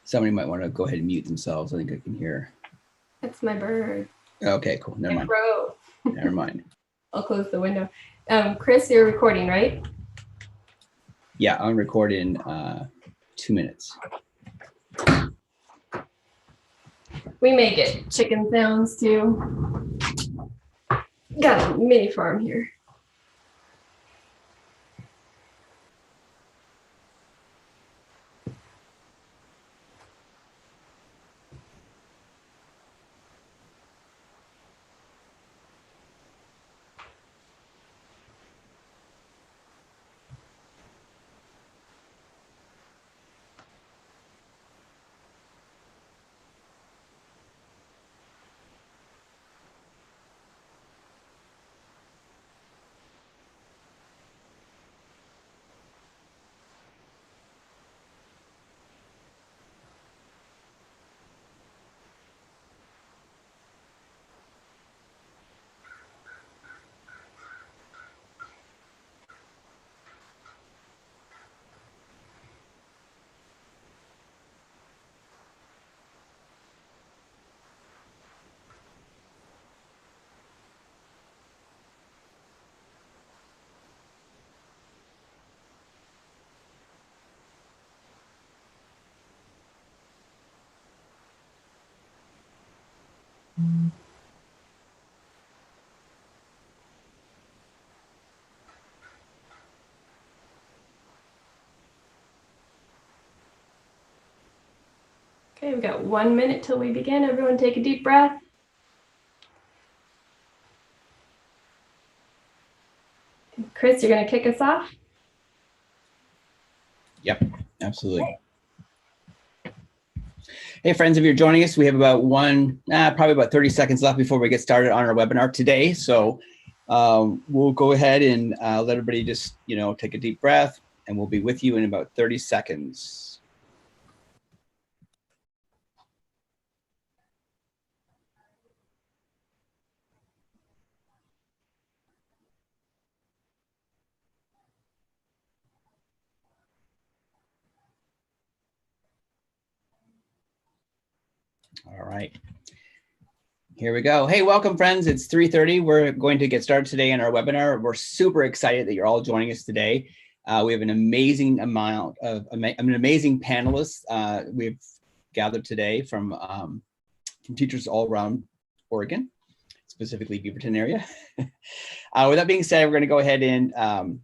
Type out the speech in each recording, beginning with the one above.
Somebody might want to go ahead and mute themselves. I think I can hear. That's my bird. Okay, cool. Never mind. Never mind. I'll close the window. Chris, you're recording, right? Yeah, I'm recording 2 minutes. We may get chicken sounds too. Got a mini farm here. Okay, we've got 1 minute till we begin. Everyone take a deep breath. Chris, you're going to kick us off? Yep, absolutely. Hey friends, if you're joining us, we have about probably about 30 seconds left before we get started on our webinar today. So we'll go ahead and let everybody just, take a deep breath, and we'll be with you in about 30 seconds. All right. Here we go. Hey, welcome friends. It's 3:30. We're going to get started today in our webinar. We're super excited that you're all joining us today. We have an amazing amazing panelists we've gathered today from teachers all around Oregon, specifically Beaverton area. With that being said, we're going to go ahead and I'm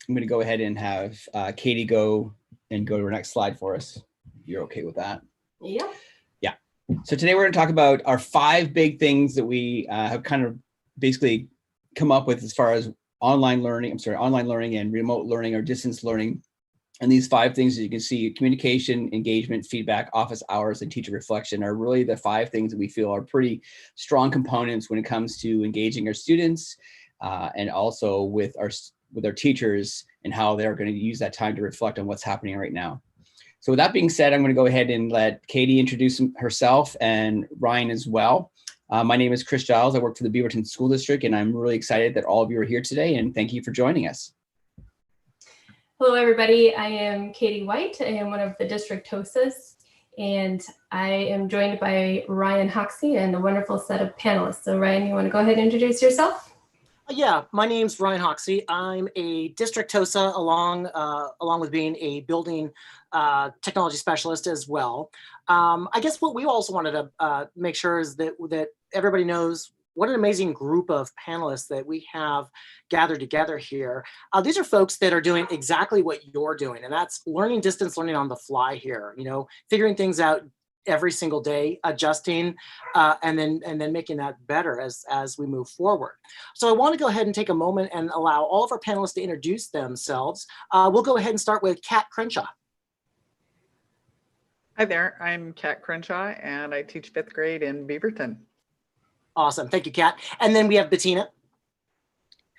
going to go ahead and have Katie go to our next slide for us. You're okay with that? Yeah. So today we're going to talk about our 5 big things that we have kind of basically come up with as far as online learning and remote learning or distance learning. And these 5 things that you can see: communication, engagement, feedback, office hours, and teacher reflection are really the 5 things that we feel are pretty strong components when it comes to engaging our students and also with our teachers and how they're going to use that time to reflect on what's happening right now. So with that being said, I'm going to go ahead and let Katie introduce herself, and Ryan as well. My name is Chris Giles. I work for the Beaverton School District, and I'm really excited that all of you are here today, and thank you for joining us. Hello, everybody. I am Katie White. I am one of the district TOSAs, and I am joined by Ryan Hoxie and a wonderful set of panelists. So Ryan, you want to go ahead and introduce yourself? Yeah, my name's Ryan Hoxie. I'm a district TOSA along with being a building technology specialist as well. I guess what we also wanted to make sure is that everybody knows what an amazing group of panelists that we have gathered together here. These are folks that are doing exactly what you're doing, and that's learning distance learning on the fly here, figuring things out every single day, adjusting, and then making that better as we move forward. So I want to go ahead and take a moment and allow all of our panelists to introduce themselves. We'll go ahead and start with Kat Crenshaw. Hi there, I'm Kat Crenshaw, and I teach 5th grade in Beaverton. Awesome, thank you, Kat. And then we have Bettina.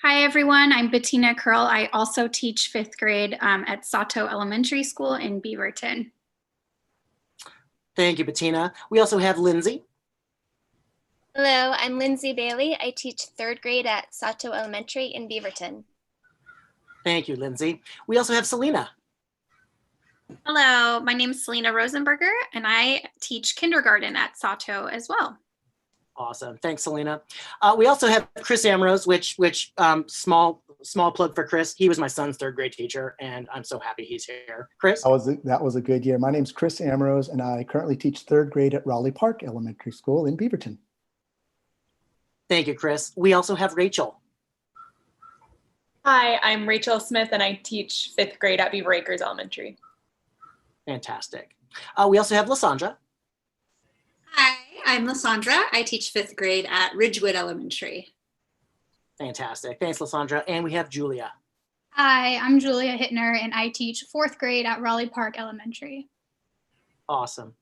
Hi everyone, I'm Bettina Curl. I also teach 5th grade at Sato Elementary School in Beaverton. Thank you, Bettina. We also have Lindsay. Hello, I'm Lindsay Bailey. I teach 3rd grade at Sato Elementary in Beaverton. Thank you, Lindsay. We also have Selena. Hello, my name is Selena Rosenberger, and I teach kindergarten at Sato as well. Awesome. Thanks, Selena. We also have Chris Amrose, which small plug for Chris. He was my son's third grade teacher, and I'm so happy he's here. Chris? That was a good year. My name's Chris Amrose, and I currently teach third grade at Raleigh Park Elementary School in Beaverton. Thank you, Chris. We also have Rachel. Hi, I'm Rachel Smith, and I teach fifth grade at Beaver Acres Elementary. Fantastic. We also have Lysandra. Hi, I'm Lysandra. I teach fifth grade at Ridgewood Elementary. Fantastic. Thanks, Lysandra. And we have Julia. Hi, I'm Julia Hittner, and I teach fourth grade at Raleigh Park Elementary. Awesome.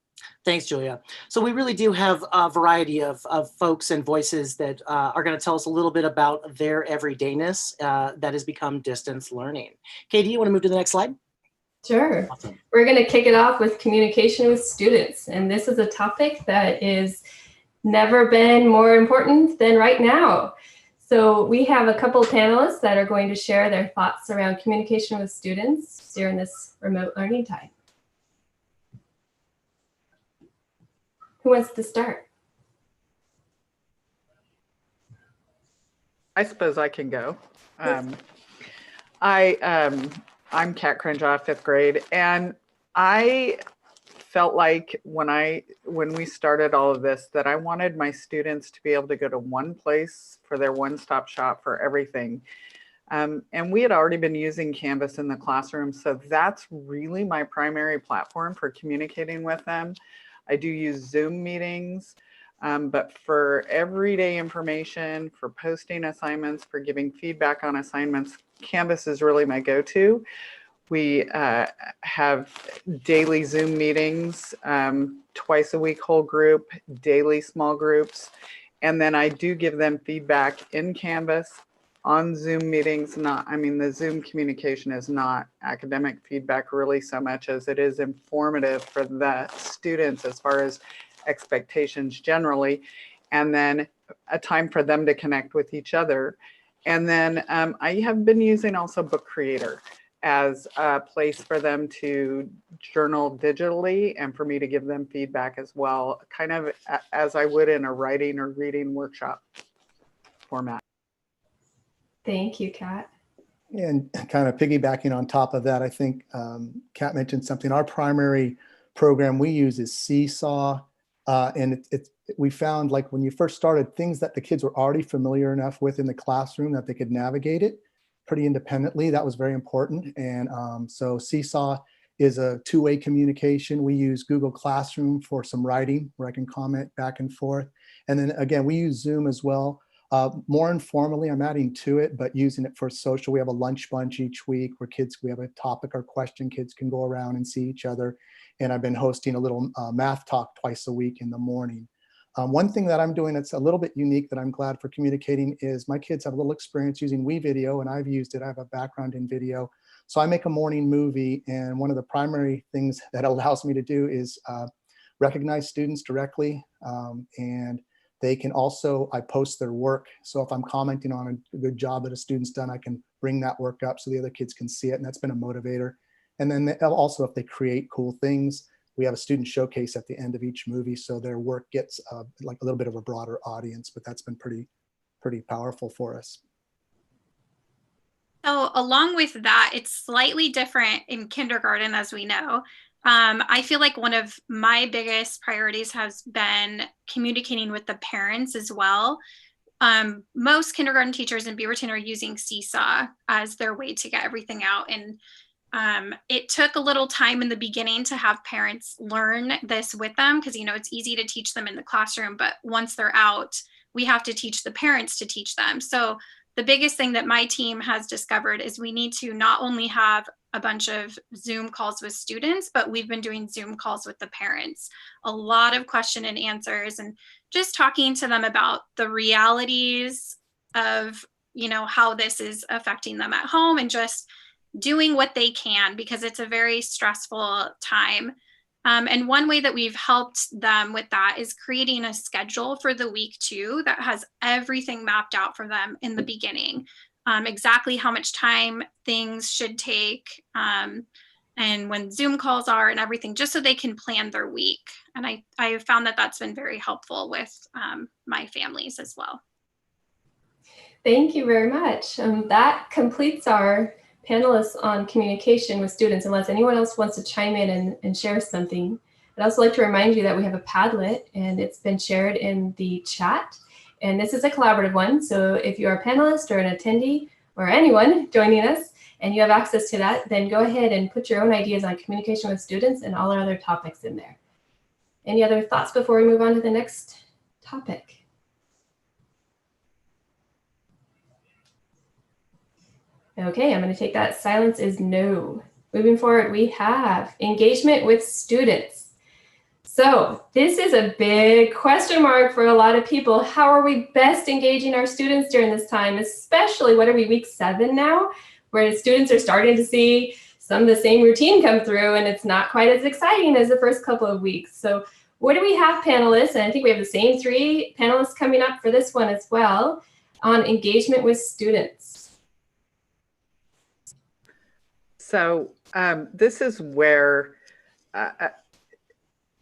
Thanks, Julia. So we really do have a variety of folks and voices that are going to tell us a little bit about their everydayness that has become distance learning. Katie, you want to move to the next slide? Sure. Awesome. We're going to kick it off with communication with students. And this is a topic that is never been more important than right now. So we have a couple of panelists that are going to share their thoughts around communication with students during this remote learning time. Who wants to start? I suppose I can go. I'm Kat Crenshaw, fifth grade, and I felt like when we started all of this that I wanted my students to be able to go to one place for their one-stop shop for everything. And we had already been using Canvas in the classroom, so that's really my primary platform for communicating with them. I do use Zoom meetings, but for everyday information, for posting assignments, for giving feedback on assignments, Canvas is really my go-to. We have daily Zoom meetings, twice a week whole group, daily small groups, and then I do give them feedback in Canvas on Zoom meetings. The Zoom communication is not academic feedback really so much as it is informative for the students as far as expectations generally, and then a time for them to connect with each other. And then I have been using also Book Creator as a place for them to journal digitally and for me to give them feedback as well, kind of as I would in a writing or reading workshop format. Thank you, Kat. And kind of piggybacking on top of that, I think Kat mentioned something. Our primary program we use is Seesaw. And we found, like, when you first started, things that the kids were already familiar enough with in the classroom that they could navigate it pretty independently. That was very important. And so Seesaw is a two-way communication. We use Google Classroom for some writing where I can comment back and forth. And then again, we use Zoom as well. More informally, I'm adding to it, but using it for social. We have a lunch bunch each week where we have a topic or question, kids can go around and see each other. And I've been hosting a little math talk twice a week in the morning. One thing that I'm doing that's a little bit unique that I'm glad for communicating is my kids have a little experience using WeVideo, and I've used it. I have a background in video. So I make a morning movie, and one of the primary things that allows me to do is recognize students directly, and they can also, I post their work. So if I'm commenting on a good job that a student's done, I can bring that work up so the other kids can see it, and that's been a motivator. And then also, if they create cool things, we have a student showcase at the end of each movie, so their work gets like a little bit of a broader audience, but that's been pretty powerful for us. So along with that, it's slightly different in kindergarten, as we know. I feel like one of my biggest priorities has been communicating with the parents as well. Most kindergarten teachers in Beaverton are using Seesaw as their way to get everything out. And it took a little time in the beginning to have parents learn this with them, because, you know, it's easy to teach them in the classroom, but once they're out, we have to teach the parents to teach them. So the biggest thing that my team has discovered is we need to not only have a bunch of Zoom calls with students, but we've been doing Zoom calls with the parents, a lot of question and answers, and just talking to them about the realities of, you know, how this is affecting them at home, and just doing what they can, because it's a very stressful time. And one way that we've helped them with that is creating a schedule for the week too, that has everything mapped out for them in the beginning, exactly how much time things should take, and when Zoom calls are and everything, just so they can plan their week. And I found that that's been very helpful with my families as well. Thank you very much. That completes our panelists on communication with students, unless anyone else wants to chime in and share something. I'd also like to remind you that we have a Padlet and it's been shared in the chat. And this is a collaborative one. So if you're a panelist or an attendee or anyone joining us and you have access to that, then go ahead and put your own ideas on communication with students and all our other topics in there. Any other thoughts before we move on to the next topic? Okay, I'm going to take that. Silence is no. Moving forward, we have engagement with students. So this is a big question mark for a lot of people. How are we best engaging our students during this time, especially what are we, week 7 now, where students are starting to see some of the same routine come through and it's not quite as exciting as the first couple of weeks. So what do we have, panelists? And I think we have the same 3 panelists coming up for this one as well on engagement with students. So this is where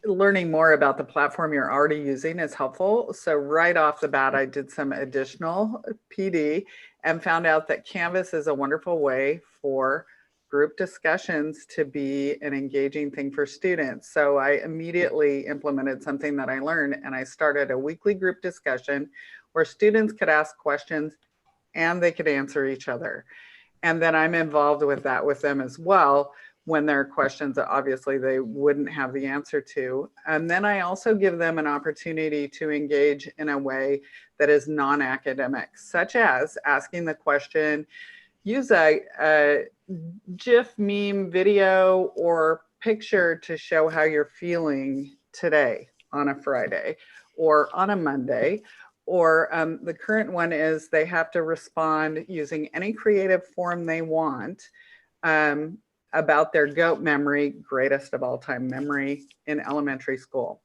learning more about the platform you're already using is helpful. So right off the bat, I did some additional PD and found out that Canvas is a wonderful way for group discussions to be an engaging thing for students. So I immediately implemented something that I learned, and I started a weekly group discussion where students could ask questions and they could answer each other. And then I'm involved with that with them as well, when there are questions that obviously they wouldn't have the answer to. And then I also give them an opportunity to engage in a way that is non-academic, such as asking the question, use a GIF, meme, video, or picture to show how you're feeling today on a Friday or on a Monday. Or the current one is they have to respond using any creative form they want about their GOAT memory, greatest of all time memory in elementary school.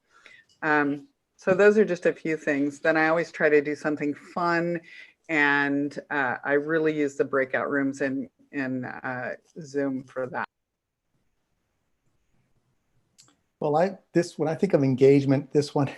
So those are just a few things. Then I always try to do something fun, and I really use the breakout rooms in Zoom for that. Well, when I think of engagement, this one,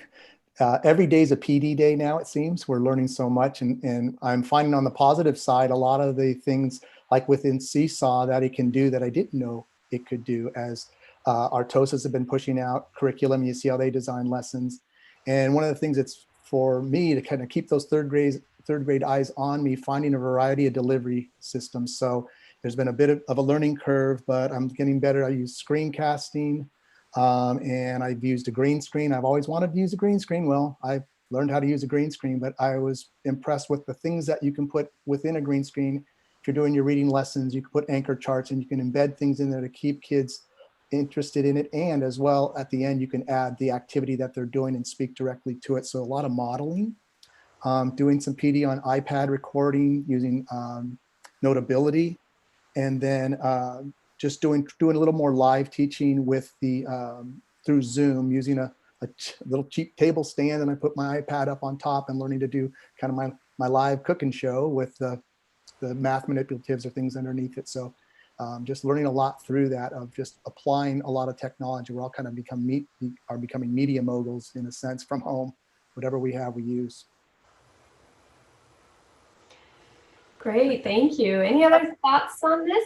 every day is a PD day now, it seems. We're learning so much, and I'm finding on the positive side, a lot of the things like within Seesaw that it can do that I didn't know it could do, as our TOSAs have been pushing out curriculum. You see how they design lessons. And one of the things that's for me to kind of keep those third grade eyes on me, finding a variety of delivery systems. So there's been a bit of a learning curve, but I'm getting better. I use screencasting, and I've used a green screen. I've always wanted to use a green screen. Well, I learned how to use a green screen, but I was impressed with the things that you can put within a green screen. If you're doing your reading lessons, you can put anchor charts and you can embed things in there to keep kids interested in it. And as well, at the end, you can add the activity that they're doing and speak directly to it. So a lot of modeling, doing some PD on iPad recording using Notability, and then just doing a little more live teaching with the through Zoom using a little cheap table stand, and I put my iPad up on top and learning to do kind of my live cooking show with the math manipulatives or things underneath it. So just learning a lot through that of just applying a lot of technology. We're all kind of becoming media moguls in a sense from home. Whatever we have, we use. Great, thank you. Any other thoughts on this?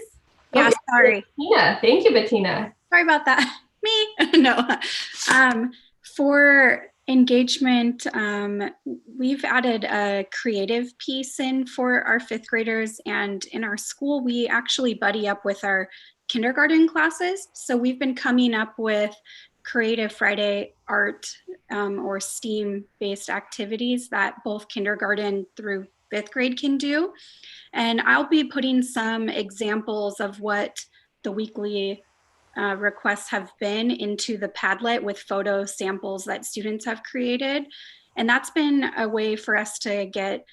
Yeah, sorry. Yeah, thank you, Bettina. Sorry about that. Me? No. For engagement, we've added a creative piece in for our 5th graders, and in our school, we actually buddy up with our kindergarten classes. So we've been coming up with Creative Friday art or STEAM-based activities that both kindergarten through 5th grade can do. And I'll be putting some examples of what the weekly requests have been into the Padlet with photo samples that students have created. And that's been a way for us to get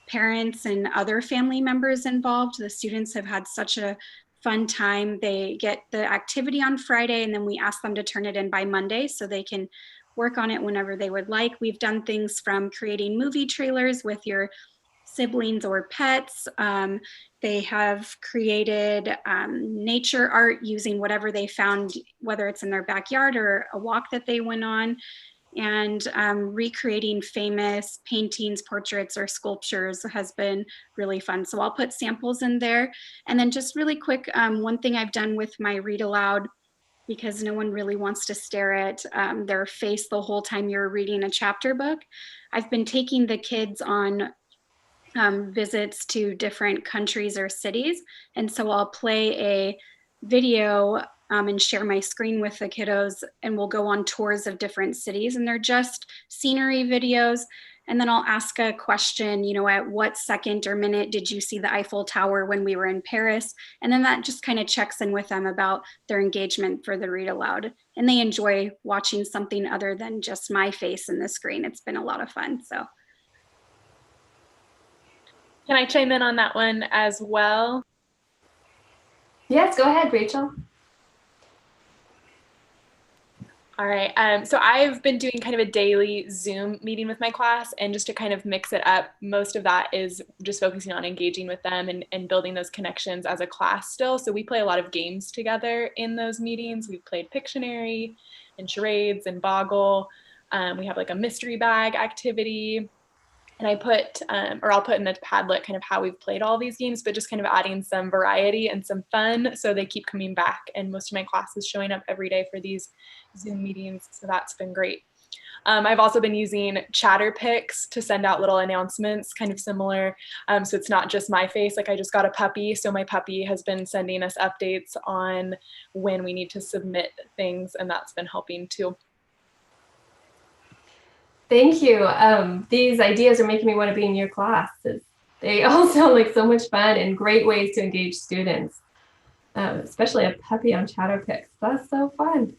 parents and other family members involved. The students have had such a fun time. They get the activity on Friday, and then we ask them to turn it in by Monday so they can work on it whenever they would like. We've done things from creating movie trailers with your siblings or pets. They have created nature art using whatever they found, whether it's in their backyard or a walk that they went on, and recreating famous paintings, portraits, or sculptures has been really fun. So I'll put samples in there. And then just really quick, one thing I've done with my read aloud, because no one really wants to stare at their face the whole time you're reading a chapter book, I've been taking the kids on visits to different countries or cities. And so I'll play a video and share my screen with the kiddos, and we'll go on tours of different cities, and they're just scenery videos. And then I'll ask a question, you know, at what second or minute did you see the Eiffel Tower when we were in Paris? And then that just kind of checks in with them about their engagement for the read aloud. And they enjoy watching something other than just my face in the screen. It's been a lot of fun. So. Can I chime in on that one as well? Yes, go ahead, Rachel. All right, so I've been doing kind of a daily Zoom meeting with my class, and just to kind of mix it up, most of that is just focusing on engaging with them and building those connections as a class still. So we play a lot of games together in those meetings. We've played Pictionary and charades and Boggle. We have like a mystery bag activity. And I put, or I'll put in the Padlet kind of how we've played all these games, but just kind of adding some variety and some fun so they keep coming back. And most of my class is showing up every day for these Zoom meetings, so that's been great. I've also been using chatter pics to send out little announcements, kind of similar. So it's not just my face, like I just got a puppy, so my puppy has been sending us updates on when we need to submit things, and that's been helping too. Thank you. These ideas are making me want to be in your class. They all sound like so much fun and great ways to engage students, especially a puppy on ChatterPix. That's so fun.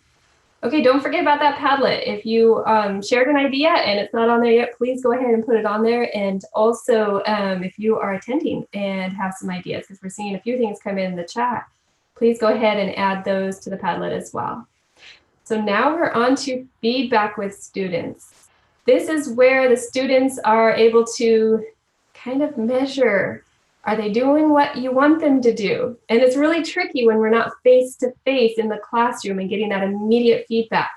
Okay, don't forget about that Padlet. If you shared an idea and it's not on there yet, please go ahead and put it on there. And also, if you are attending and have some ideas, because we're seeing a few things come in the chat, please go ahead and add those to the Padlet as well. So now we're on to feedback with students. This is where the students are able to kind of measure, are they doing what you want them to do? And it's really tricky when we're not face to face in the classroom and getting that immediate feedback.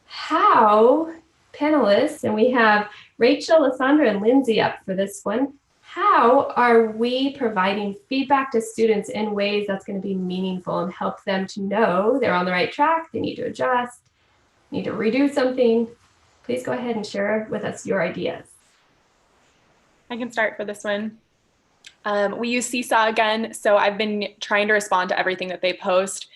How, panelists, and we have Rachel, Lysandra, and Lindsay up for this one, how are we providing feedback to students in ways that's going to be meaningful and help them to know they're on the right track, they need to adjust, need to redo something? Please go ahead and share with us your ideas. I can start for this one. We use Seesaw again, so I've been trying to respond to everything that they post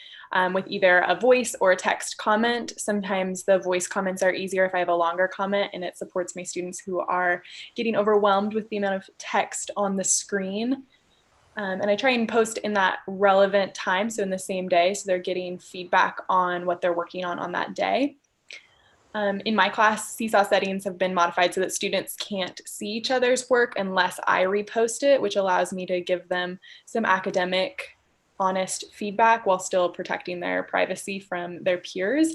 with either a voice or a text comment. Sometimes the voice comments are easier if I have a longer comment, and it supports my students who are getting overwhelmed with the amount of text on the screen. And I try and post in that relevant time, so in the same day, so they're getting feedback on what they're working on that day. In my class, Seesaw settings have been modified so that students can't see each other's work unless I repost it, which allows me to give them some academic, honest feedback while still protecting their privacy from their peers.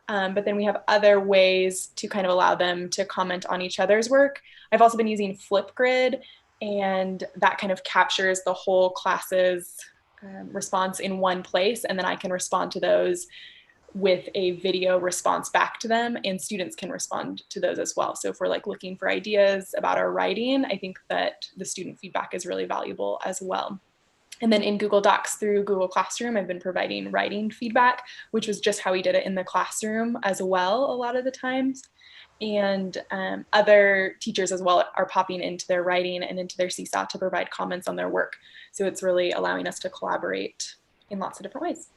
But then we have other ways to kind of allow them to comment on each other's work. I've also been using Flipgrid, and that kind of captures the whole class's response in one place, and then I can respond to those with a video response back to them, and students can respond to those as well. So if we're like looking for ideas about our writing, I think that the student feedback is really valuable as well. And then in Google Docs through Google Classroom, I've been providing writing feedback, which was just how we did it in the classroom as well a lot of the times. And other teachers as well are popping into their writing and into their Seesaw to provide comments on their work. So it's really allowing us to collaborate in lots of different ways.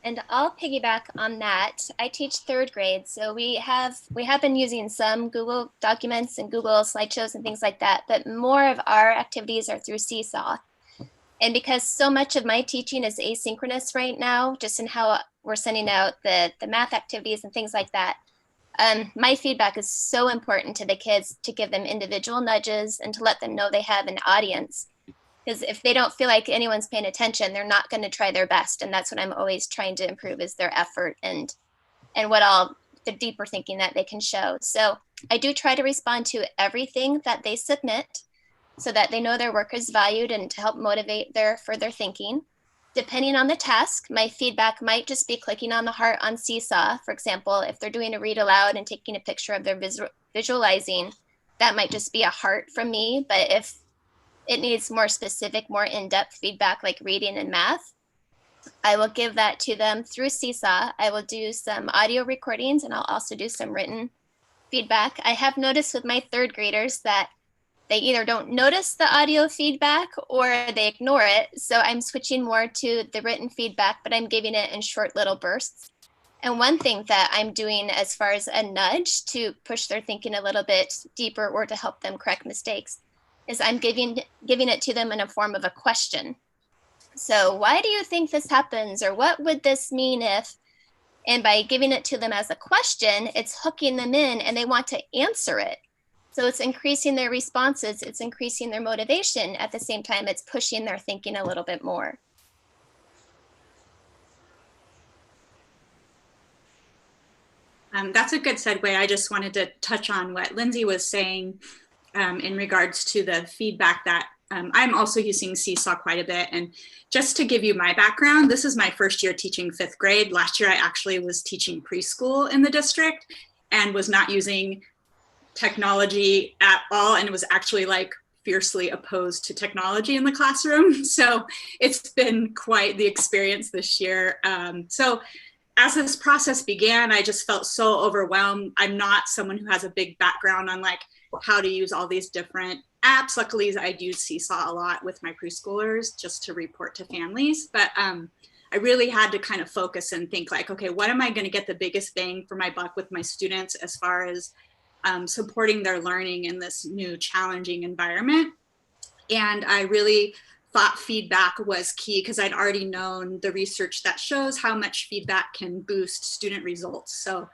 And I'll piggyback on that. I teach third grade, so we have been using some Google Documents and Google Slideshows and things like that, but more of our activities are through Seesaw. And because so much of my teaching is asynchronous right now, just in how we're sending out the math activities and things like that, my feedback is so important to the kids to give them individual nudges and to let them know they have an audience. Because if they don't feel like anyone's paying attention, they're not going to try their best. And that's what I'm always trying to improve is their effort. And what I'll the deeper thinking that they can show. So I do try to respond to everything that they submit so that they know their work is valued and to help motivate their further thinking. Depending on the task, my feedback might just be clicking on the heart on Seesaw. For example, if they're doing a read aloud and taking a picture of their visualizing, that might just be a heart from me. But if it needs more specific, more in-depth feedback like reading and math, I will give that to them through Seesaw. I will do some audio recordings and I'll also do some written feedback. I have noticed with my third graders that they either don't notice the audio feedback or they ignore it. So I'm switching more to the written feedback, but I'm giving it in short little bursts. And one thing that I'm doing as far as a nudge to push their thinking a little bit deeper or to help them correct mistakes is I'm giving it to them in a form of a question. So why do you think this happens? Or what would this mean if? And by giving it to them as a question, it's hooking them in and they want to answer it. So it's increasing their responses, it's increasing their motivation. At the same time, it's pushing their thinking a little bit more. That's a good segue. I just wanted to touch on what Lindsay was saying in regards to the feedback that I'm also using Seesaw quite a bit. And just to give you my background, this is my first year teaching 5th grade. Last year, I actually was teaching preschool in the district and was not using technology at all. And it was actually like fiercely opposed to technology in the classroom. So it's been quite the experience this year. So as this process began, I just felt so overwhelmed. I'm not someone who has a big background on like how to use all these different apps. Luckily, I use Seesaw a lot with my preschoolers just to report to families. But I really had to kind of focus and think like, okay, what am I going to get the biggest bang for my buck with my students as far as supporting their learning in this new challenging environment? And I really thought feedback was key because I'd already known the research that shows how much feedback can boost student results. So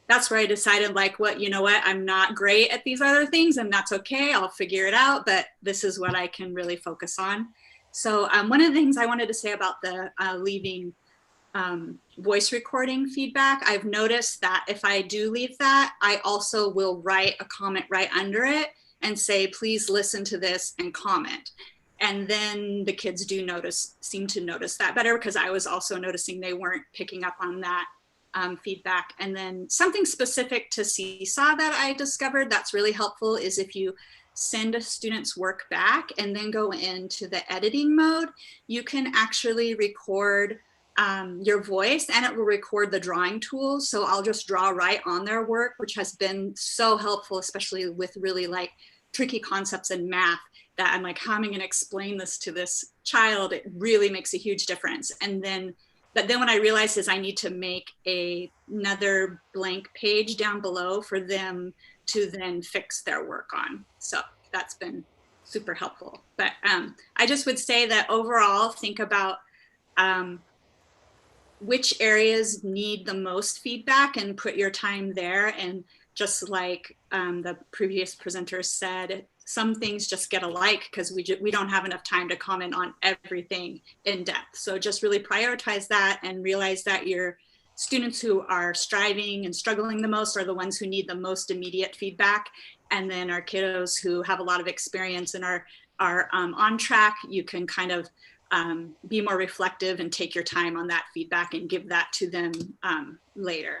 that's where I decided like, what, you know what, I'm not great at these other things and that's okay, I'll figure it out, but this is what I can really focus on. So one of the things I wanted to say about the leaving voice recording feedback, I've noticed that if I do leave that, I also will write a comment right under it and say, please listen to this and comment. And then the kids do seem to notice that better because I was also noticing they weren't picking up on that feedback. And then something specific to Seesaw that I discovered that's really helpful is if you send a student's work back and then go into the editing mode, you can actually record your voice and it will record the drawing tools. So I'll just draw right on their work, which has been so helpful, especially with really like tricky concepts in math that I'm like, how am I going to explain this to this child? It really makes a huge difference. But then what I realized is I need to make another blank page down below for them to then fix their work on. So that's been super helpful. But I just would say that overall, think about which areas need the most feedback and put your time there. And just like the previous presenter said, some things just get a like because we don't have enough time to comment on everything in depth. So just really prioritize that and realize that your students who are striving and struggling the most are the ones who need the most immediate feedback. And then our kiddos who have a lot of experience and are on track, you can kind of be more reflective and take your time on that feedback and give that to them later.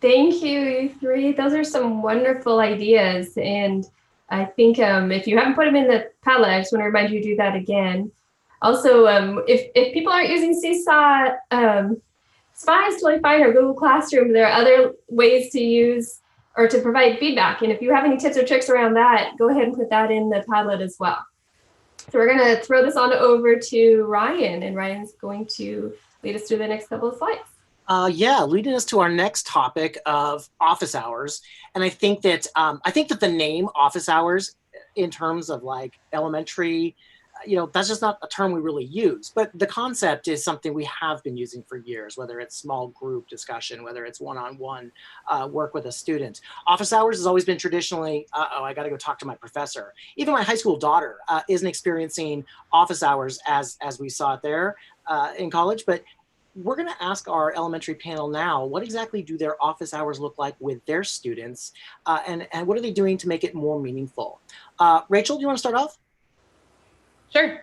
Thank you, you three. Those are some wonderful ideas. And I think if you haven't put them in the Padlet, I just want to remind you to do that again. Also, if people aren't using Seesaw, it's fine, it's totally fine, or Google Classroom. There are other ways to use or to provide feedback. And if you have any tips or tricks around that, go ahead and put that in the Padlet as well. So we're going to throw this on over to Ryan, and Ryan's going to lead us through the next couple of slides. Leading us to our next topic of office hours. And I think that the name office hours in terms of like elementary, that's just not a term we really use, but the concept is something we have been using for years, whether it's small group discussion, whether it's one-on-one work with a student. Office hours has always been traditionally, I got to go talk to my professor. Even my high school daughter isn't experiencing office hours as we saw it there in college, but we're going to ask our elementary panel now, what exactly do their office hours look like with their students? And what are they doing to make it more meaningful? Rachel, do you want to start off? Sure.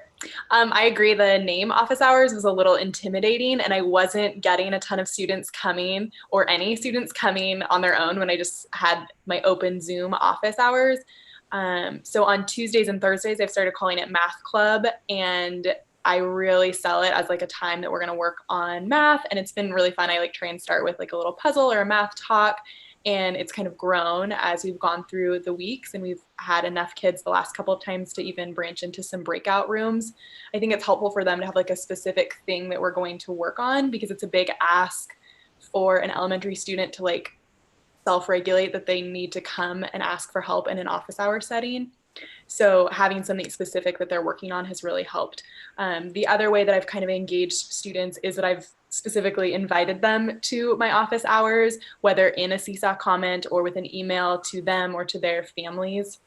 I agree. The name office hours was a little intimidating, and I wasn't getting a ton of students coming or any students coming on their own when I just had my open Zoom office hours. So on Tuesdays and Thursdays, I've started calling it Math Club, and I really sell it as like a time that we're going to work on math. And it's been really fun. I like try and start with like a little puzzle or a math talk. And it's kind of grown as we've gone through the weeks, and we've had enough kids the last couple of times to even branch into some breakout rooms. I think it's helpful for them to have like a specific thing that we're going to work on, because it's a big ask for an elementary student to like self-regulate that they need to come and ask for help in an office hour setting. So having something specific that they're working on has really helped. The other way that I've kind of engaged students is that I've specifically invited them to my office hours, whether in a Seesaw comment or with an email to them or to their families,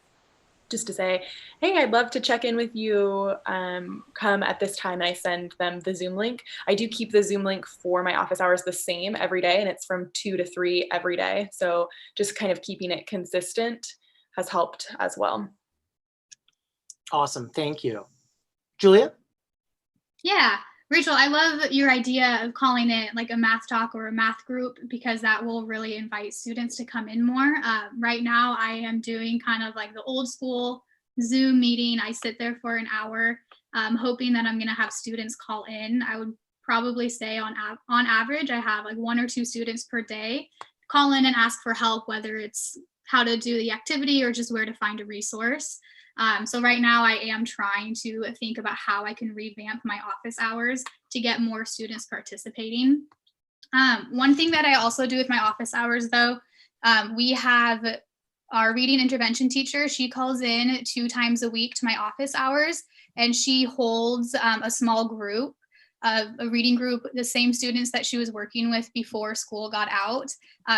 just to say, hey, I'd love to check in with you, come at this time, and I send them the Zoom link. I do keep the Zoom link for my office hours the same every day, and it's from 2 to 3 every day. So just kind of keeping it consistent has helped as well. Awesome, thank you. Julia? Yeah, Rachel, I love your idea of calling it like a math talk or a math group, because that will really invite students to come in more. Right now, I am doing kind of like the old school Zoom meeting. I sit there for an hour, hoping that I'm going to have students call in. I would probably say on average, I have like 1 or 2 students per day call in and ask for help, whether it's how to do the activity or just where to find a resource. So right now I am trying to think about how I can revamp my office hours to get more students participating. One thing that I also do with my office hours though, we have our reading intervention teacher. She calls in 2 times a week to my office hours, and she holds a small group, a reading group, the same students that she was working with before school got out.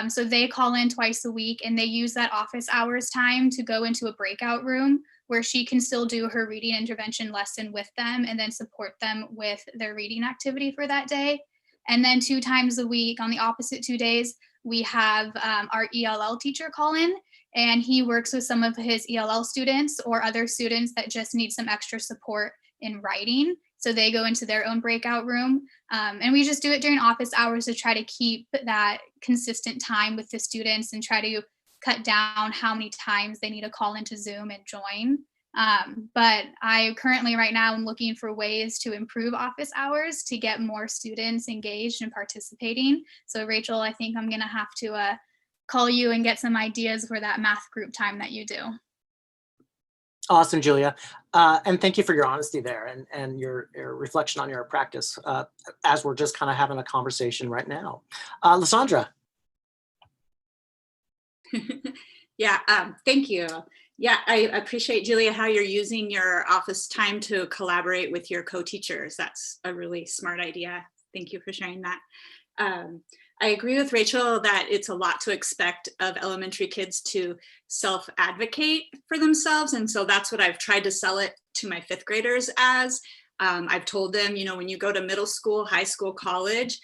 So they call in twice a week, and they use that office hours time to go into a breakout room where she can still do her reading intervention lesson with them and then support them with their reading activity for that day. And then 2 times a week, on the opposite 2 days, we have our ELL teacher call in, and he works with some of his ELL students or other students that just need some extra support in writing. So they go into their own breakout room. And we just do it during office hours to try to keep that consistent time with the students and try to cut down how many times they need to call into Zoom and join. But I currently right now am looking for ways to improve office hours to get more students engaged and participating. So Rachel, I think I'm gonna have to call you and get some ideas for that math group time that you do. Awesome, Julia. And thank you for your honesty there and your reflection on your practice as we're just kind of having a conversation right now. Lysandra. Yeah, thank you. Yeah, I appreciate, Julia, how you're using your office time to collaborate with your co-teachers. That's a really smart idea. Thank you for sharing that. I agree with Rachel that it's a lot to expect of elementary kids to self-advocate for themselves. And so that's what I've tried to sell it to my 5th graders as. I've told them, you know, when you go to middle school, high school, college,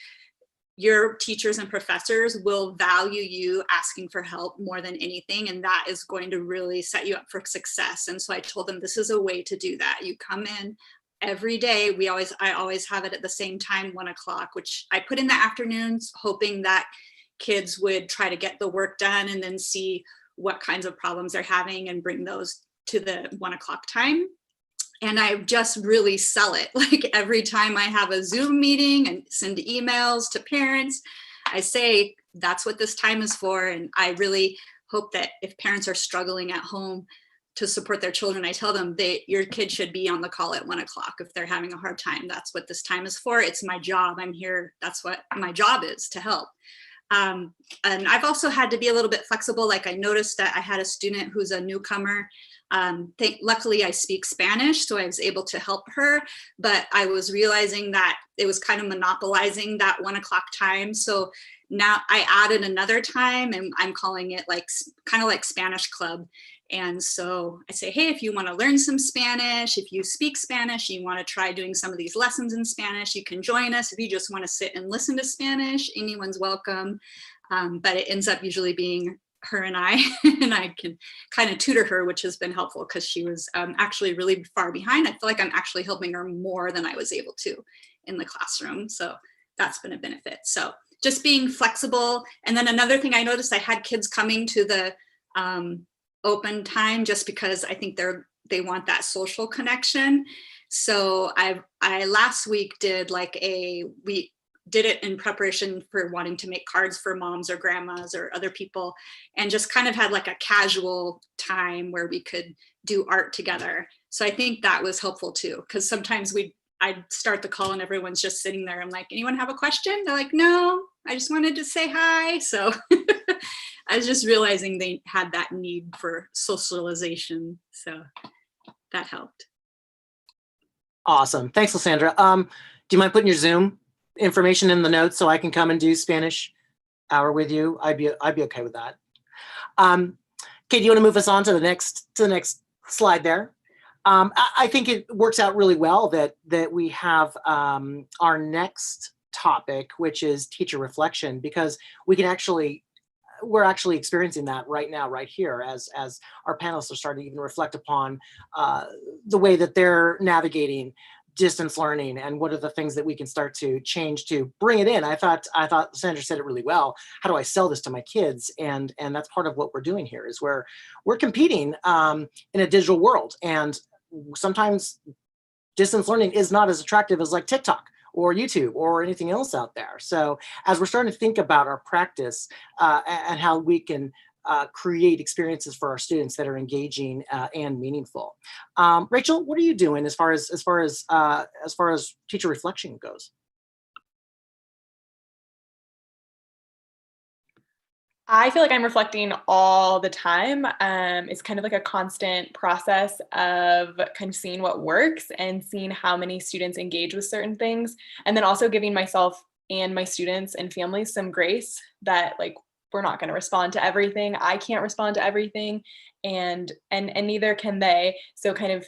your teachers and professors will value you asking for help more than anything, and that is going to really set you up for success. And so I told them this is a way to do that. You come in every day. I always have it at the same time, 1 o'clock, which I put in the afternoons, hoping that kids would try to get the work done and then see what kinds of problems they're having and bring those to the 1 o'clock time. And I just really sell it. Like every time I have a Zoom meeting and send emails to parents, I say, that's what this time is for. And I really hope that if parents are struggling at home to support their children, I tell them your kid should be on the call at 1 o'clock if they're having a hard time. That's what this time is for. It's my job. I'm here. That's what my job is, to help. And I've also had to be a little bit flexible. Like I noticed that I had a student who's a newcomer. Luckily I speak Spanish, so I was able to help her, but I was realizing that it was kind of monopolizing that 1 o'clock time. So now I added another time, and I'm calling it like kind of like Spanish Club. And so I say, hey, if you want to learn some Spanish, if you speak Spanish, you want to try doing some of these lessons in Spanish, you can join us. If you just want to sit and listen to Spanish, anyone's welcome. But it ends up usually being her and I, and I can kind of tutor her, which has been helpful because she was actually really far behind. I feel like I'm actually helping her more than I was able to in the classroom. So that's been a benefit. So just being flexible. And then another thing I noticed, I had kids coming to the open time just because I think they want that social connection. So I last week did we did it in preparation for wanting to make cards for moms or grandmas or other people, and just kind of had like a casual time where we could do art together. So I think that was helpful too, because sometimes I'd start the call and everyone's just sitting there. I'm like, anyone have a question? They're like, no, I just wanted to say hi. So I was just realizing they had that need for socialization. So that helped. Awesome. Thanks, Lysandra. Do you mind putting your Zoom information in the notes so I can come and do Spanish hour with you? I'd be okay with that. Kate, do you want to move us on to the next slide there? I think it works out really well that we have our next topic, which is teacher reflection, because we're actually experiencing that right now, right here, as our panelists are starting to even reflect upon the way that they're navigating distance learning and what are the things that we can start to change to bring it in. I thought Sandra said it really well. How do I sell this to my kids? And that's part of what we're doing here, is we're competing in a digital world, and sometimes distance learning is not as attractive as like TikTok or YouTube or anything else out there. So as we're starting to think about our practice and how we can create experiences for our students that are engaging and meaningful. Rachel, what are you doing as far as teacher reflection goes? I feel like I'm reflecting all the time. It's kind of like a constant process of kind of seeing what works and seeing how many students engage with certain things. And then also giving myself and my students and families some grace that, like, we're not going to respond to everything. I can't respond to everything, and neither can they. So kind of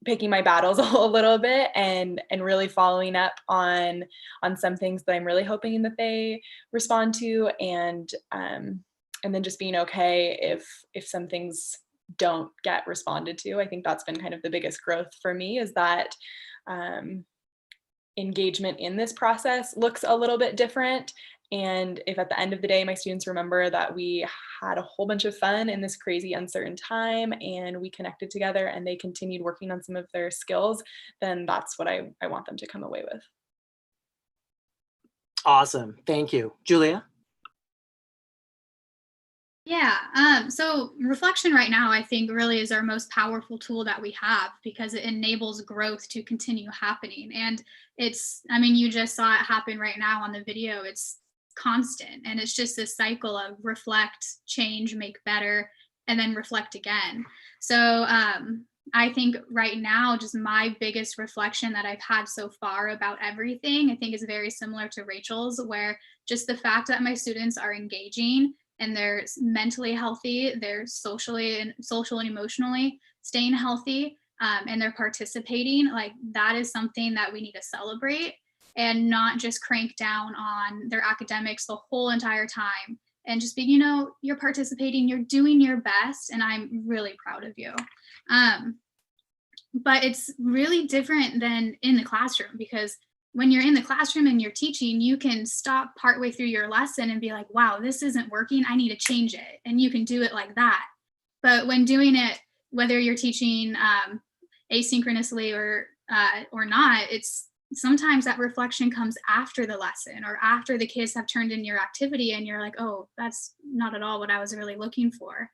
picking my battles a little bit and really following up on some things that I'm really hoping that they respond to, and then just being okay if some things don't get responded to. I think that's been kind of the biggest growth for me, is that engagement in this process looks a little bit different. And if at the end of the day, my students remember that we had a whole bunch of fun in this crazy, uncertain time, and we connected together and they continued working on some of their skills, then that's what I want them to come away with. Awesome. Thank you. Julia? Yeah, so reflection right now, I think, really is our most powerful tool that we have, because it enables growth to continue happening. And you just saw it happen right now on the video. It's constant, and it's just this cycle of reflect, change, make better, and then reflect again. So I think right now, just my biggest reflection that I've had so far about everything, I think, is very similar to Rachel's, where just the fact that my students are engaging and they're mentally healthy, they're social and emotionally staying healthy, and they're participating, like, that is something that we need to celebrate, and not just crank down on their academics the whole entire time, and just be, you're participating, you're doing your best, and I'm really proud of you. But it's really different than in the classroom, because when you're in the classroom and you're teaching, you can stop partway through your lesson and be like, wow, this isn't working, I need to change it. And you can do it like that. But when doing it, whether you're teaching asynchronously or not, it's sometimes that reflection comes after the lesson or after the kids have turned in your activity, and you're like, oh, that's not at all what I was really looking for.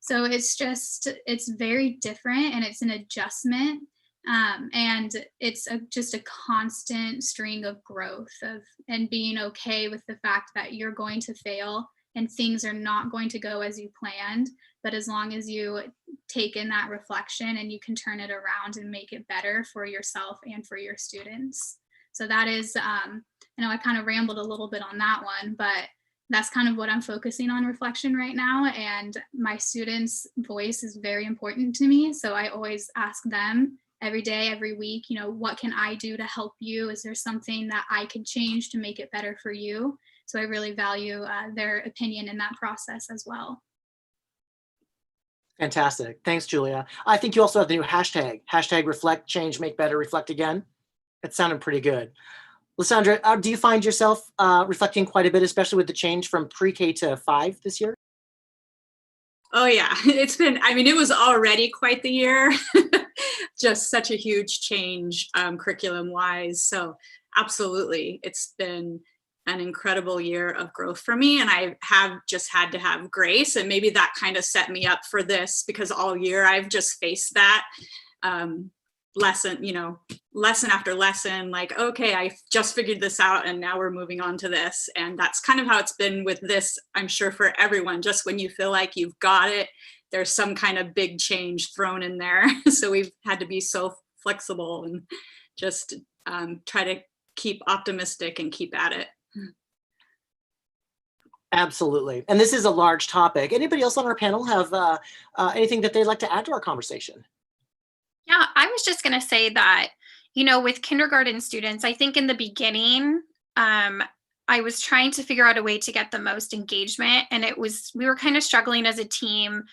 So it's very different, and it's an adjustment. And it's just a constant string of growth and being okay with the fact that you're going to fail and things are not going to go as you planned. But as long as you take in that reflection and you can turn it around and make it better for yourself and for your students. So that is, I know I kind of rambled a little bit on that one, but that's kind of what I'm focusing on reflection right now. And my students' voice is very important to me. So I always ask them every day, every week, you know, what can I do to help you? Is there something that I could change to make it better for you? So I really value their opinion in that process as well. Fantastic. Thanks, Julia. I think you also have the new hashtag reflect, change, make better, reflect again. It sounded pretty good. Lysandra, do you find yourself reflecting quite a bit, especially with the change from pre-K to 5 this year? Oh yeah, it's been, I mean, it was already quite the year, just such a huge change curriculum wise. So absolutely, it's been an incredible year of growth for me. And I have just had to have grace, and maybe that kind of set me up for this, because all year I've just faced that lesson, you know, lesson after lesson, like, okay, I just figured this out and now we're moving on to this. And that's kind of how it's been with this, I'm sure, for everyone. Just when you feel like you've got it, there's some kind of big change thrown in there. So we've had to be so flexible and just try to keep optimistic and keep at it. Absolutely. And this is a large topic. Anybody else on our panel have anything that they'd like to add to our conversation? Yeah, I was just going to say that, you know, with kindergarten students, I think in the beginning, I was trying to figure out a way to get the most engagement. And we were kind of struggling as a team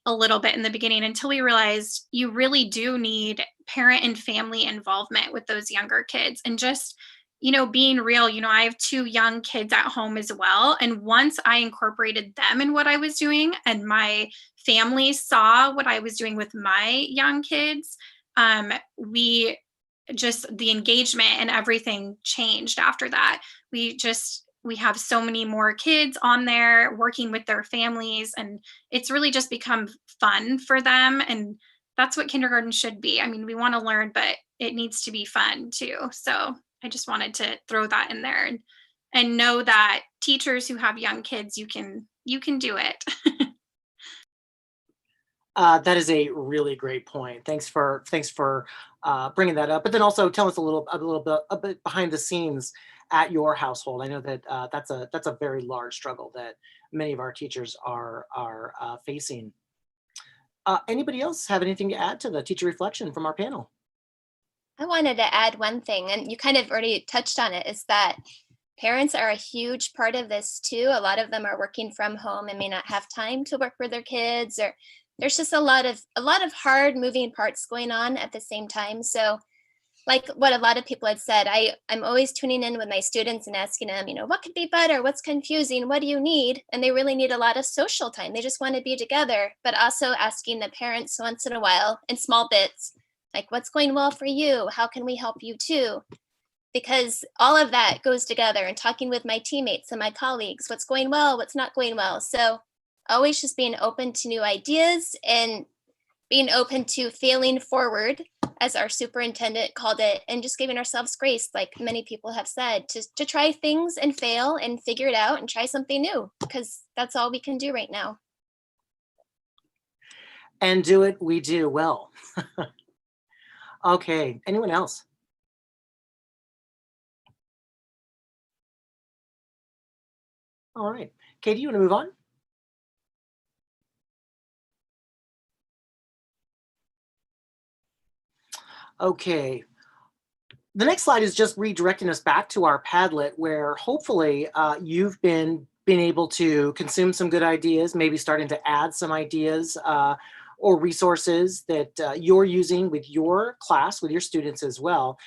a little bit in the beginning, until we realized you really do need parent and family involvement with those younger kids. And just, you know, being real, you know, I have 2 young kids at home as well. And once I incorporated them in what I was doing, and my family saw what I was doing with my young kids, the engagement and everything changed after that. We have so many more kids on there working with their families, and it's really just become fun for them. And that's what kindergarten should be. I mean, we want to learn, but it needs to be fun too. So I just wanted to throw that in there, and know that teachers who have young kids, you can do it. That is a really great point. Thanks for bringing that up. But then also tell us a bit behind the scenes at your household. I know that that's a very large struggle that many of our teachers are facing. Anybody else have anything to add to the teacher reflection from our panel? I wanted to add one thing, and you kind of already touched on it, is that parents are a huge part of this too. A lot of them are working from home and may not have time to work with their kids, or there's just a lot of hard moving parts going on at the same time. So like what a lot of people had said, I'm always tuning in with my students and asking them, you know, what could be better? What's confusing? What do you need? And they really need a lot of social time. They just want to be together, but also asking the parents once in a while in small bits, like, what's going well for you? How can we help you too? Because all of that goes together, and talking with my teammates and my colleagues, what's going well, what's not going well. So always just being open to new ideas and being open to failing forward, as our superintendent called it, and just giving ourselves grace, like many people have said, to try things and fail and figure it out and try something new, because that's all we can do right now. And do it, we do well. Okay, anyone else? All right, Katie, you want to move on? Okay. The next slide is just redirecting us back to our Padlet, where hopefully you've been able to consume some good ideas, maybe starting to add some ideas or resources that you're using with your class, with your students as well.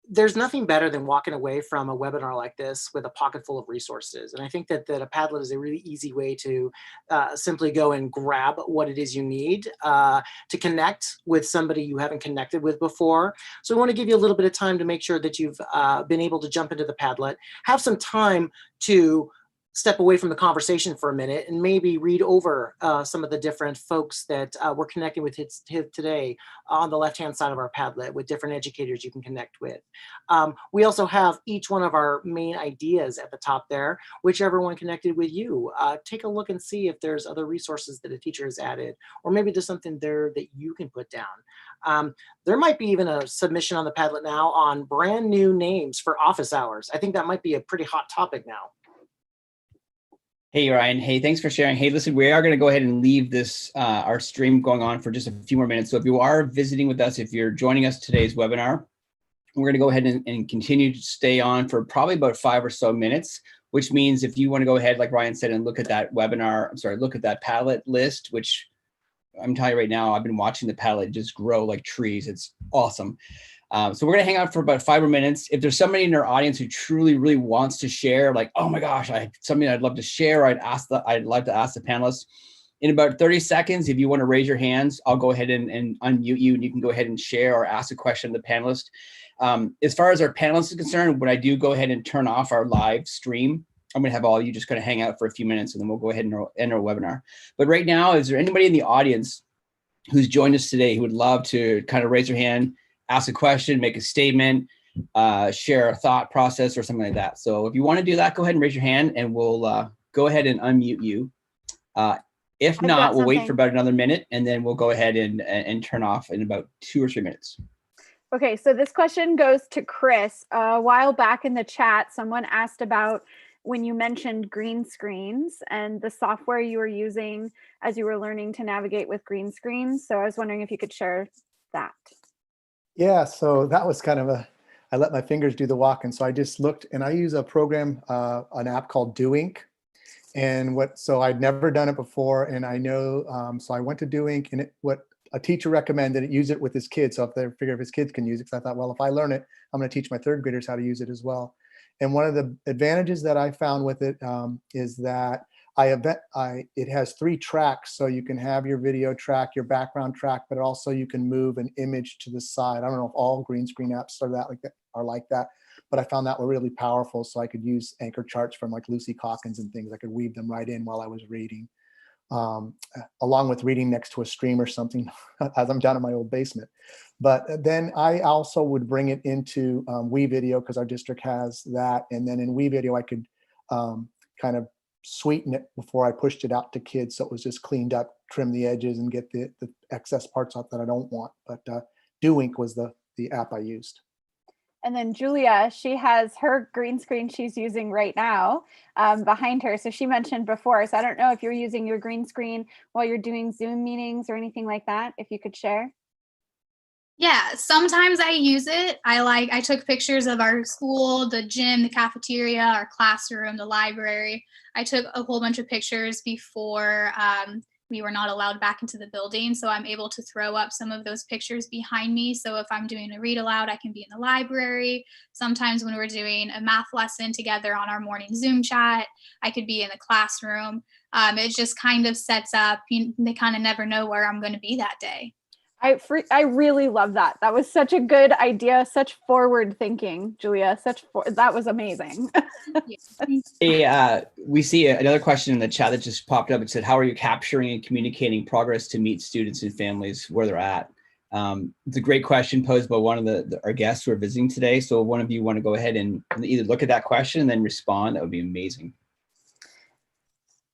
There's nothing better than walking away from a webinar like this with a pocket full of resources. And I think that a Padlet is a really easy way to simply go and grab what it is you need to connect with somebody you haven't connected with before. So we want to give you a little bit of time to make sure that you've been able to jump into the Padlet, have some time to step away from the conversation for a minute and maybe read over some of the different folks that we're connecting with today on the left-hand side of our Padlet, with different educators you can connect with. We also have each one of our main ideas at the top there, whichever one connected with you. Take a look and see if there's other resources that a teacher has added, or maybe there's something there that you can put down. There might be even a submission on the Padlet now on brand new names for office hours. I think that might be a pretty hot topic now. Hey, Ryan. Hey, thanks for sharing. Hey, listen, we are going to go ahead and leave this, our stream going on for just a few more minutes. So if you are visiting with us, if you're joining us today's webinar, we're going to go ahead and continue to stay on for probably about 5 or so minutes, which means if you want to go ahead, like Ryan said, and look at that webinar, look at that Padlet list, which I'm telling you right now, I've been watching the Padlet just grow like trees. It's awesome. So we're going to hang out for about 5 more minutes. If there's somebody in our audience who truly, really wants to share, like, oh my gosh, something I'd love to share, I'd like to ask the panelists. In about 30 seconds, if you want to raise your hands, I'll go ahead and unmute you, and you can go ahead and share or ask a question to the panelist. As far as our panelists are concerned, when I do go ahead and turn off our live stream, I'm going to have all you just kind of hang out for a few minutes, and then we'll go ahead and end our webinar. But right now, is there anybody in the audience who's joined us today who would love to kind of raise their hand, ask a question, make a statement, share a thought process or something like that? So if you want to do that, go ahead and raise your hand, and we'll go ahead and unmute you. If not, we'll wait for about another minute, and then we'll go ahead and turn off in about 2 or 3 minutes. Okay, so this question goes to Chris. A while back in the chat, someone asked about when you mentioned green screens and the software you were using as you were learning to navigate with green screens. So I was wondering if you could share that. Yeah, so that was kind of I let my fingers do the walking. So I just looked, and I use a program, an app called Do Ink. And so I'd never done it before, and I know, so I went to Do Ink, and what a teacher recommended, use it with his kids. So if they figure if his kids can use it, because I thought, well, if I learn it, I'm going to teach my 3rd graders how to use it as well. And one of the advantages that I found with it is that it has 3 tracks. So you can have your video track, your background track, but also you can move an image to the side. I don't know if all green screen apps are like that, but I found that were really powerful. So I could use anchor charts from like Lucy Calkins and things. I could weave them right in while I was reading, along with reading next to a stream or something as I'm down in my old basement. But then I also would bring it into WeVideo, because our district has that. And then in WeVideo, I could kind of sweeten it before I pushed it out to kids. So it was just cleaned up, trim the edges, and get the excess parts out that I don't want. But Do Ink was the app I used. And then Julia, she has her green screen she's using right now behind her. So she mentioned before, so I don't know if you're using your green screen while you're doing Zoom meetings or anything like that, if you could share. Yeah, sometimes I use it. I took pictures of our school, the gym, the cafeteria, our classroom, the library. I took a whole bunch of pictures before we were not allowed back into the building. So I'm able to throw up some of those pictures behind me. So if I'm doing a read aloud, I can be in the library. Sometimes when we're doing a math lesson together on our morning Zoom chat, I could be in the classroom. It just kind of sets up, they kind of never know where I'm going to be that day. I really love that. That was such a good idea, such forward thinking, Julia. That was amazing. Hey, we see another question in the chat that just popped up. It said, how are you capturing and communicating progress to meet students and families where they're at? It's a great question posed by one of our guests who are visiting today. So if one of you want to go ahead and either look at that question and then respond, that would be amazing.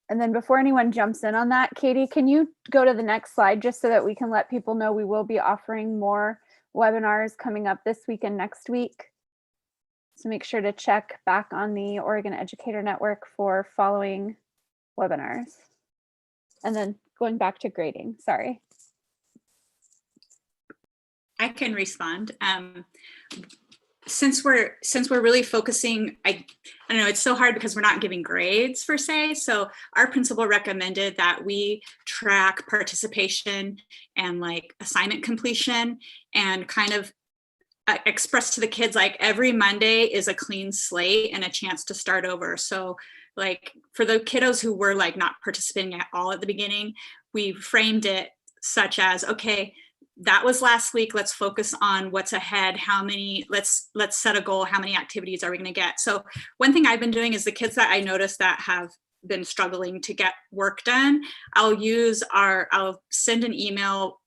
And then before anyone jumps in on that, Katie, can you go to the next slide just so that we can let people know we will be offering more webinars coming up this week and next week. So make sure to check back on the Oregon Educator Network for following webinars. And then going back to grading, sorry. I can respond. Since we're really focusing, I don't know, it's so hard because we're not giving grades per se. So our principal recommended that we track participation and like assignment completion, and kind of express to the kids like every Monday is a clean slate and a chance to start over. So like for the kiddos who were like not participating at all at the beginning, we framed it such as, okay, that was last week. Let's focus on what's ahead. Let's set a goal. How many activities are we going to get? So one thing I've been doing is the kids that I noticed that have been struggling to get work done, I'll send an email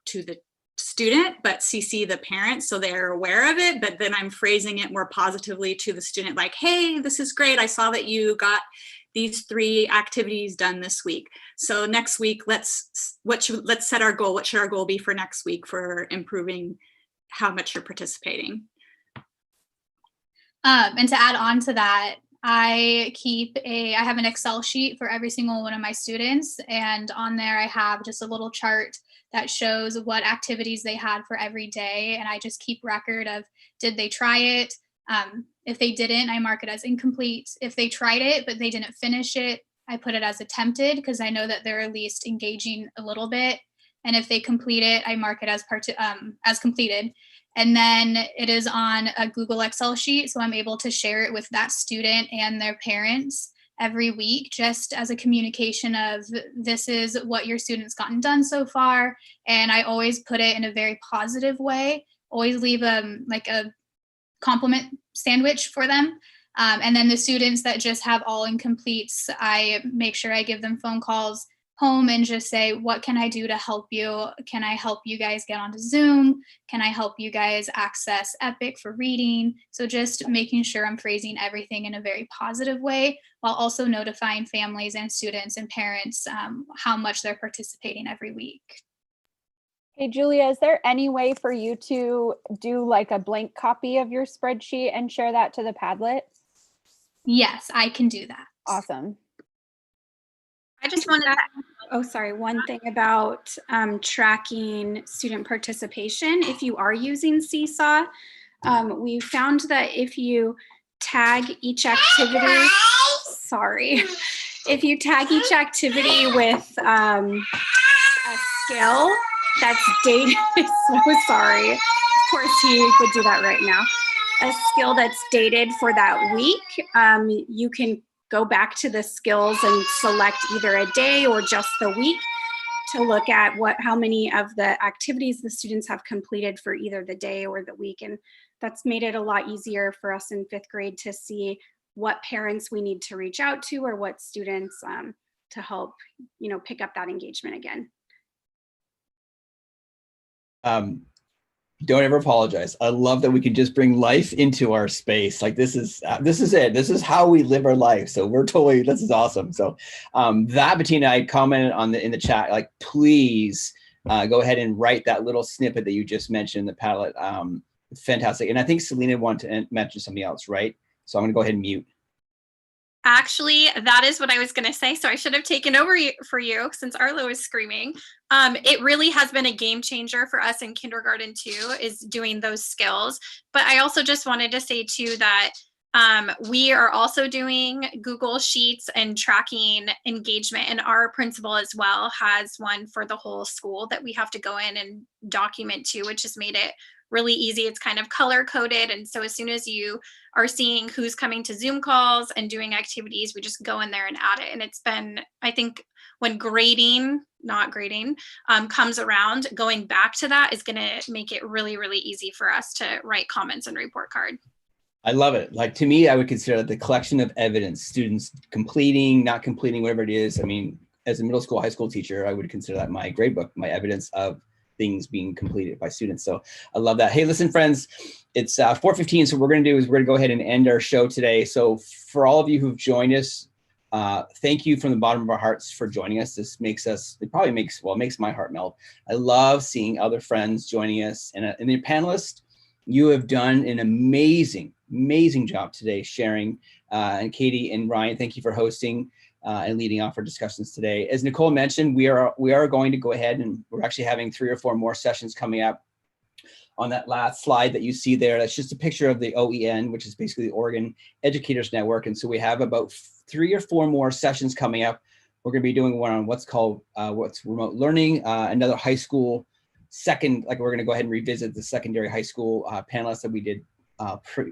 to the student, but CC the parents so they're aware of it. But then I'm phrasing it more positively to the student, like, hey, this is great. I saw that you got these 3 activities done this week. So next week, let's set our goal. What should our goal be for next week for improving how much you're participating? And to add on to that, I have an Excel sheet for every single one of my students, and on there I have just a little chart that shows what activities they had for every day, and I just keep record of, did they try it? If they didn't, I mark it as incomplete. If they tried it but they didn't finish it, I put it as attempted, because I know that they're at least engaging a little bit. And if they complete it, I mark it as completed. And then it is on a Google Excel sheet, so I'm able to share it with that student and their parents every week, just as a communication of, this is what your student's gotten done so far. And I always put it in a very positive way, always leave like a compliment sandwich for them. And then the students that just have all incompletes, I make sure I give them phone calls home and just say, what can I do to help you? Can I help you guys get onto Zoom? Can I help you guys access Epic for reading? So just making sure I'm phrasing everything in a very positive way, while also notifying families and students and parents how much they're participating every week. Hey, Julia, is there any way for you to do like a blank copy of your spreadsheet and share that to the Padlet? Yes, I can do that. Awesome. I just wanted to, one thing about tracking student participation. If you are using Seesaw, we found that if you tag each activity, if you tag each activity with a skill that's dated, so sorry, of course he would do that right now, a skill that's dated for that week, you can go back to the skills and select either a day or just the week to look at how many of the activities the students have completed for either the day or the week. And that's made it a lot easier for us in 5th grade to see what parents we need to reach out to, or what students to help, pick up that engagement again. Don't ever apologize. I love that we can just bring life into our space. Like this is it. This is how we live our life. So this is awesome. So that, Bettina, I commented in the chat, like, please go ahead and write that little snippet that you just mentioned in the Padlet. Fantastic. And I think Selena wanted to mention something else, right? So I'm gonna go ahead and mute. Actually, that is what I was going to say. So I should have taken over for you since Arlo is screaming. It really has been a game changer for us in kindergarten too, is doing those skills. But I also just wanted to say too that we are also doing Google Sheets and tracking engagement, and our principal as well has one for the whole school that we have to go in and document to, which has made it really easy. It's kind of color coded. And so as soon as you are seeing who's coming to Zoom calls and doing activities, we just go in there and add it. And it's been, I think, when not grading comes around, going back to that is going to make it really, really easy for us to write comments and report card. I love it. Like, to me, I would consider that the collection of evidence, students completing, not completing, whatever it is. I mean, as a middle school, high school teacher, I would consider that my grade book, my evidence of things being completed by students. So I love that. Hey, listen, friends, it's 4:15. So what we're going to do is we're going to go ahead and end our show today. So for all of you who've joined us, thank you from the bottom of our hearts for joining us. This makes my heart melt. I love seeing other friends joining us. And the panelists, you have done an amazing job today sharing. And Katie and Ryan, thank you for hosting and leading off our discussions today. As Nicole mentioned, we are going to go ahead, and we're actually having 3 or 4 more sessions coming up. On that last slide that you see there, that's just a picture of the OEN, which is basically the Oregon Educators Network. And so we have about 3 or 4 more sessions coming up. We're going to be doing one on what's remote learning, another high school we're going to go ahead and revisit the secondary high school panelists that we did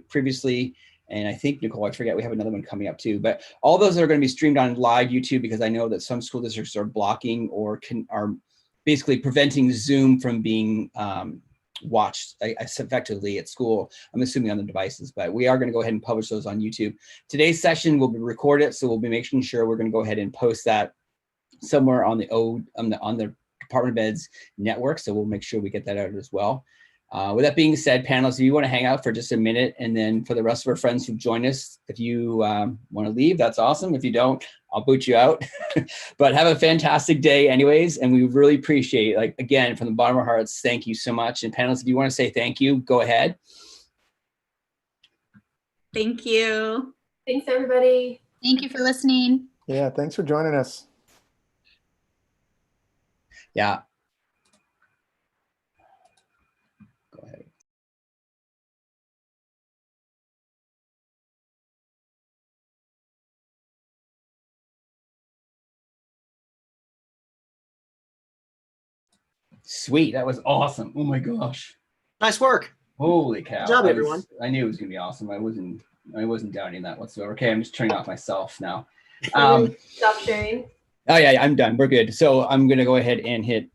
previously. And I think, Nicole, I forget, we have another one coming up too. But all those are going to be streamed on live YouTube, because I know that some school districts are blocking or are basically preventing Zoom from being watched effectively at school. I'm assuming on the devices, but we are going to go ahead and publish those on YouTube. Today's session will be recorded, so we'll be making sure we're going to go ahead and post that somewhere on the Department of Ed's network. So we'll make sure we get that out as well. With that being said, panelists, if you want to hang out for just a minute, and then for the rest of our friends who've joined us, if you want to leave, that's awesome. If you don't, I'll boot you out. But have a fantastic day anyways, and we really appreciate, like, again, from the bottom of our hearts, thank you so much. And panelists, if you want to say thank you, go ahead. Thank you. Thanks, everybody. Thank you for listening. Yeah, thanks for joining us. Yeah. Go ahead. Sweet. That was awesome. Oh my gosh. Nice work. Holy cow. Good job, I everyone. I knew it was gonna be awesome. I wasn't doubting that whatsoever. Okay, I'm just turning off myself now. Stop sharing. Oh yeah, I'm done. We're good. So I'm gonna go ahead and hit